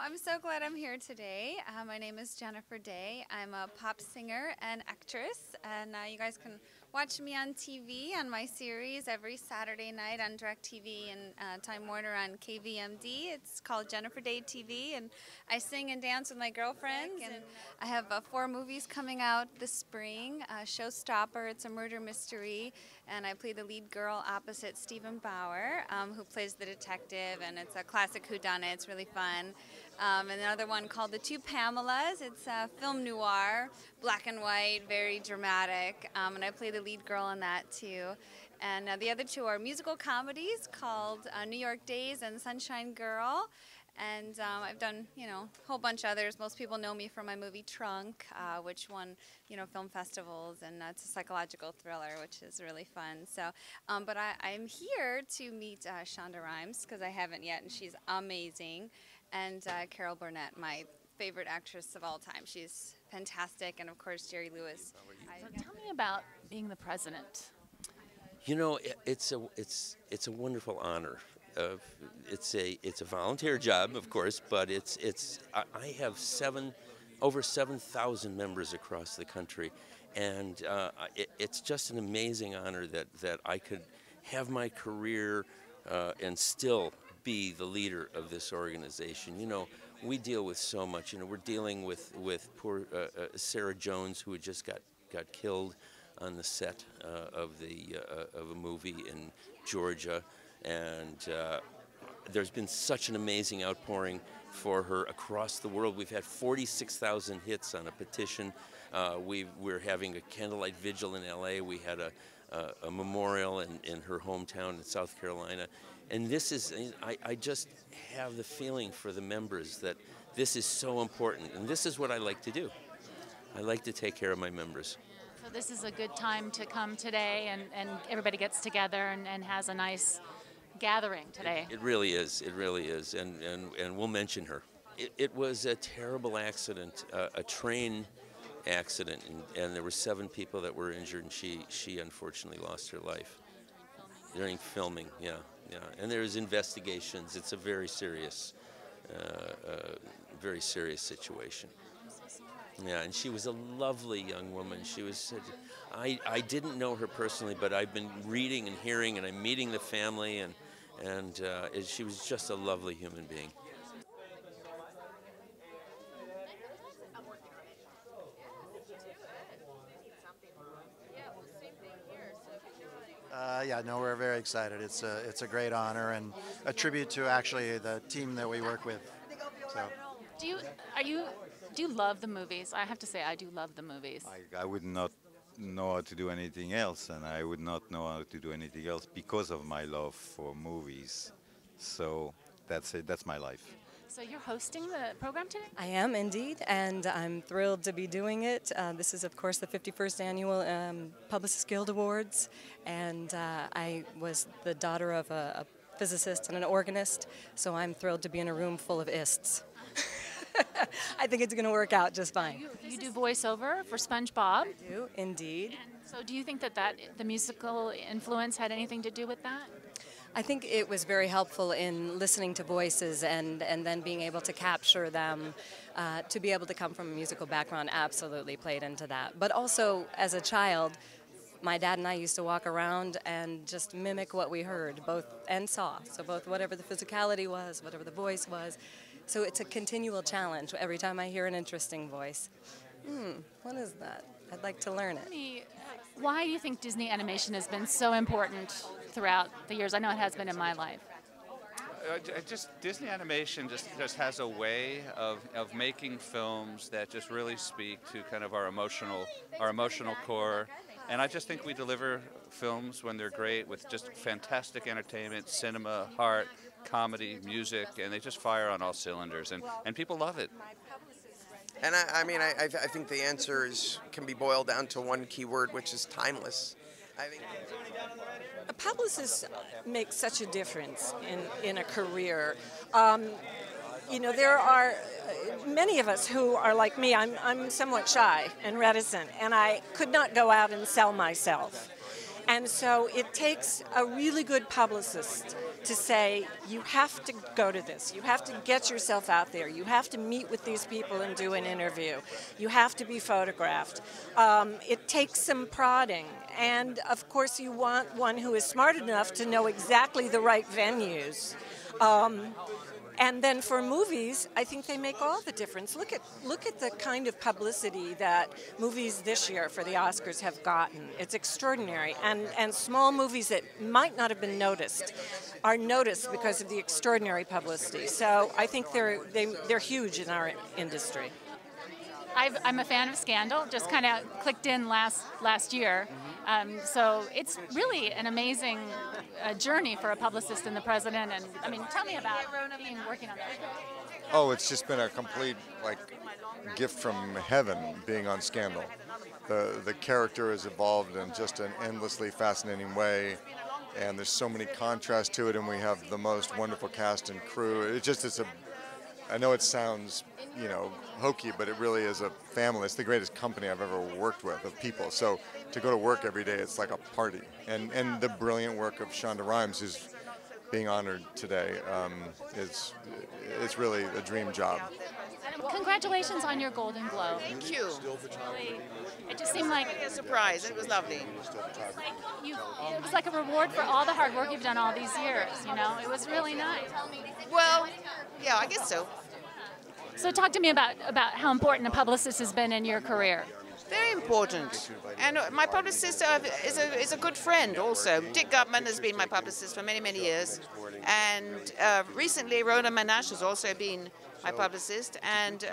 I'm so glad I'm here today. My name is Jennifer Day. I'm a pop singer and actress, and you guys can watch me on TV on my series every Saturday night on DirecTV and Time Warner on KVMD. It's called Jennifer Day TV, and I sing and dance with my girlfriends. And I have 4 movies coming out this spring. Showstopper, it's a murder mystery, and I play the lead girl opposite Stephen Bauer, who plays the detective, and it's a classic whodunit. It's really fun. And another one called The Two Pamelas. It's a film noir, black and white, very dramatic, and I play the lead girl in that too. And the other 2 are musical comedies called New York Days and Sunshine Girl. And I've done, a whole bunch of others. Most people know me from my movie Trunk, which won, film festivals, and it's a psychological thriller, which is really fun. So, but I'm here to meet Shonda Rhimes, because I haven't yet, and she's amazing. And Carol Burnett, my favorite actress of all time. She's fantastic, and of course Jerry Lewis. So tell me about being the president. It's a wonderful honor. It's a volunteer job, of course, but I have over 7,000 members across the country, and it's just an amazing honor that I could have my career and still be the leader of this organization. We deal with so much. We're dealing with poor Sarah Jones, who had just got killed on the set of a movie in Georgia, and there's been such an amazing outpouring for her across the world. We've had 46,000 hits on a petition. We're having a candlelight vigil in LA. We had a memorial in her hometown in South Carolina. And this is, I just have the feeling for the members that this is so important. And this is what I like to do. I like to take care of my members. So this is a good time to come today, and everybody gets together and has a nice gathering today. It really is. It really is. And we'll mention her. It was a terrible accident, a train accident, and there were 7 people that were injured, and she unfortunately lost her life during filming. Yeah. And there's investigations. It's a very serious situation. Yeah, and she was a lovely young woman. She was. I didn't know her personally, but I've been reading and hearing, and I'm meeting the family, and she was just a lovely human being. We're very excited. It's a great honor and a tribute to actually the team that we work with. So. Do you love the movies? I have to say, I do love the movies. I would not know how to do anything else, and I would not know how to do anything else because of my love for movies. So that's it. That's my life. So you're hosting the program today? I am indeed, and I'm thrilled to be doing it. This is, of course, the 51st Annual Publicists Guild Awards, and I was the daughter of a physicist and an organist, so I'm thrilled to be in a room full of ists. I think it's going to work out just fine. You do voiceover for SpongeBob? I do, indeed. And so do you think that the musical influence had anything to do with that? I think it was very helpful in listening to voices and then being able to capture them. To be able to come from a musical background absolutely played into that. But also, as a child, my dad and I used to walk around and just mimic what we heard and saw. So both whatever the physicality was, whatever the voice was. So it's a continual challenge every time I hear an interesting voice. What is that? I'd like to learn it. Why do you think Disney animation has been so important throughout the years? I know it has been in my life. Disney animation just has a way of making films that just really speak to kind of our emotional core. And I just think we deliver films when they're great with just fantastic entertainment, cinema, heart, comedy, music, and they just fire on all cylinders, and people love it. And I think the answer can be boiled down to one key word, which is timeless. I think a publicist makes such a difference in a career. There are many of us who are like me. I'm somewhat shy and reticent, and I could not go out and sell myself. And so it takes a really good publicist to say, you have to go to this. You have to get yourself out there. You have to meet with these people and do an interview. You have to be photographed. It takes some prodding. And, of course, you want one who is smart enough to know exactly the right venues. And then for movies, I think they make all the difference. Look at the kind of publicity that movies this year for the Oscars have gotten. It's extraordinary. And small movies that might not have been noticed are noticed because of the extraordinary publicity. So I think they're huge in our industry. I'm a fan of Scandal, just kind of clicked in last year. So it's really an amazing journey for a publicist and the president. And I mean, tell me about working on that. Oh, it's just been a complete gift from heaven being on Scandal. The character has evolved in just an endlessly fascinating way, and there's so many contrasts to it, and we have the most wonderful cast and crew. I know it sounds, hokey, but it really is a family. It's the greatest company I've ever worked with, of people. So to go to work every day, it's like a party. And the brilliant work of Shonda Rhimes, who's being honored today, it's really a dream job. Congratulations on your Golden Globe. Thank you. It just seemed like a surprise. It was lovely. It was like a reward for all the hard work you've done all these years. It was really nice. Well, yeah, I guess so. So talk to me about how important a publicist has been in your career. Very important. And my publicist is a good friend also. Dick Gutman has been my publicist for many, many years. And recently, Rhoda Manash has also been my publicist. And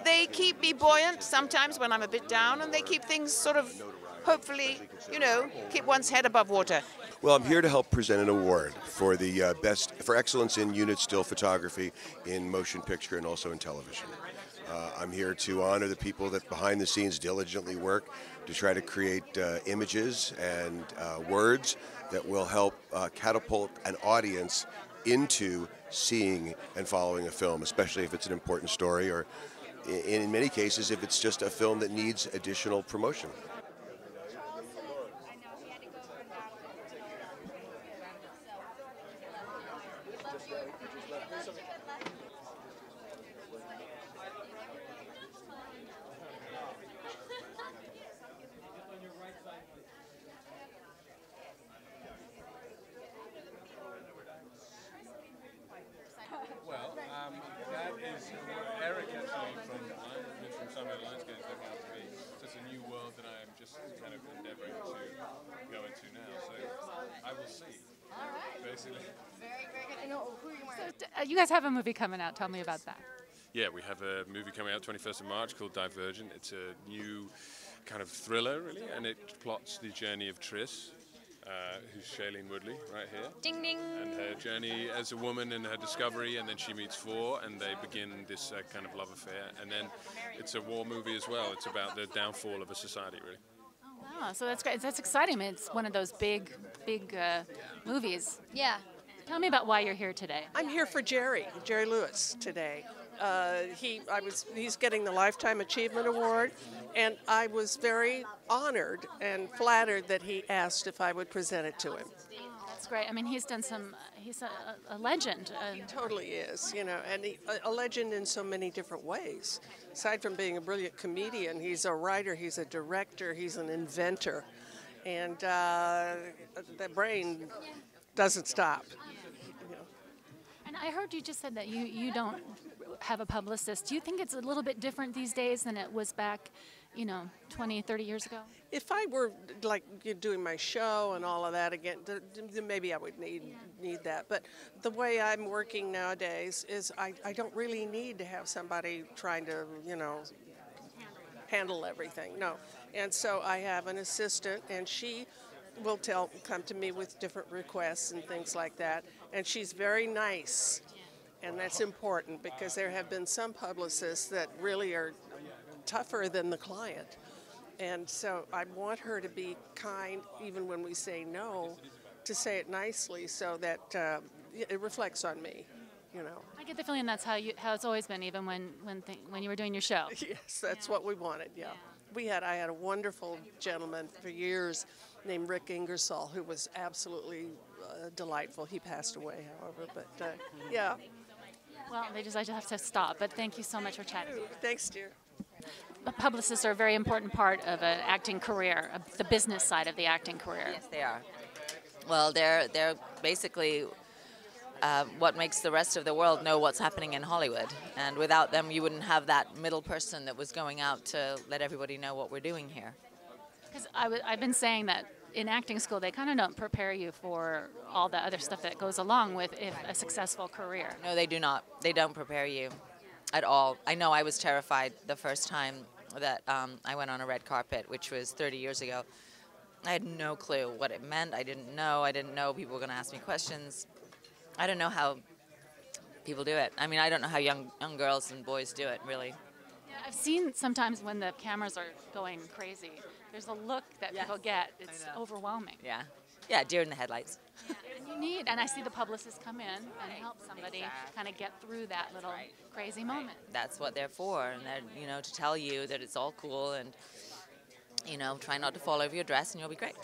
they keep me buoyant sometimes when I'm a bit down, and they keep things sort of, hopefully, keep one's head above water. Well, I'm here to help present an award for the for excellence in unit still photography in motion picture and also in television. I'm here to honor the people that behind the scenes diligently work to try to create images and words that will help catapult an audience into seeing and following a film, especially if it's an important story, or in many cases if it's just a film that needs additional promotion. Well, that is Eric actually from Sunday Lionsgate looking out to me. So it's a new world that I am just kind of endeavouring to go into now. So I will see. All right. Basically. Very, very good. So you guys have a movie coming out. Tell me about that. Yeah, we have a movie coming out 21st of March called Divergent. It's a new kind of thriller, really, and it plots the journey of Triss, who's Shailene Woodley, right here. Ding, ding. And her journey as a woman and her discovery, and then she meets Four, and they begin this kind of love affair. And then it's a war movie as well. It's about the downfall of a society, really. Oh, wow. So that's great. That's exciting. I mean, it's one of those big movies. Yeah. Tell me about why you're here today. I'm here for Jerry Lewis today. He's getting the Lifetime Achievement Award, and I was very honored and flattered that he asked if I would present it to him. That's great. I mean, he's done he's a legend. He totally is, and a legend in so many different ways. Aside from being a brilliant comedian, he's a writer, he's a director, he's an inventor, and the brain doesn't stop. And I heard you just said that you don't have a publicist. Do you think it's a little bit different these days than it was back, 20, 30 years ago? If I were doing my show and all of that again, then maybe I would need that. But the way I'm working nowadays is I don't really need to have somebody trying to, handle everything. No. And so I have an assistant, and she will come to me with different requests and things like that. And she's very nice. And that's important because there have been some publicists that really are tougher than the client. And so I want her to be kind, even when we say no, to say it nicely so that it reflects on me, I get the feeling that's how it's always been, even when you were doing your show. Yes, that's what we wanted, yeah. I had a wonderful gentleman for years named Rick Ingersoll, who was absolutely delightful. He passed away, however, but yeah. Well, I just have to stop, but thank you so much for chatting. Thanks, dear. Publicists are a very important part of an acting career, of the business side of the acting career. Yes, they are. Well, they're basically what makes the rest of the world know what's happening in Hollywood. And without them, you wouldn't have that middle person that was going out to let everybody know what we're doing here. Because I've been saying that in acting school, they kind of don't prepare you for all the other stuff that goes along with a successful career. No, they do not. They don't prepare you at all. I know I was terrified the first time that I went on a red carpet, which was 30 years ago. I had no clue what it meant. I didn't know people were going to ask me questions. I don't know how people do it. I mean, I don't know how young girls and boys do it, really. Yeah, I've seen sometimes when the cameras are going crazy, there's a look that people get. It's overwhelming. Yeah. Yeah, deer in the headlights. Yeah, and I see the publicists come in and help somebody kind of get through that little crazy moment. That's what they're for, and they're, to tell you that it's all cool and, try not to fall over your dress and you'll be great.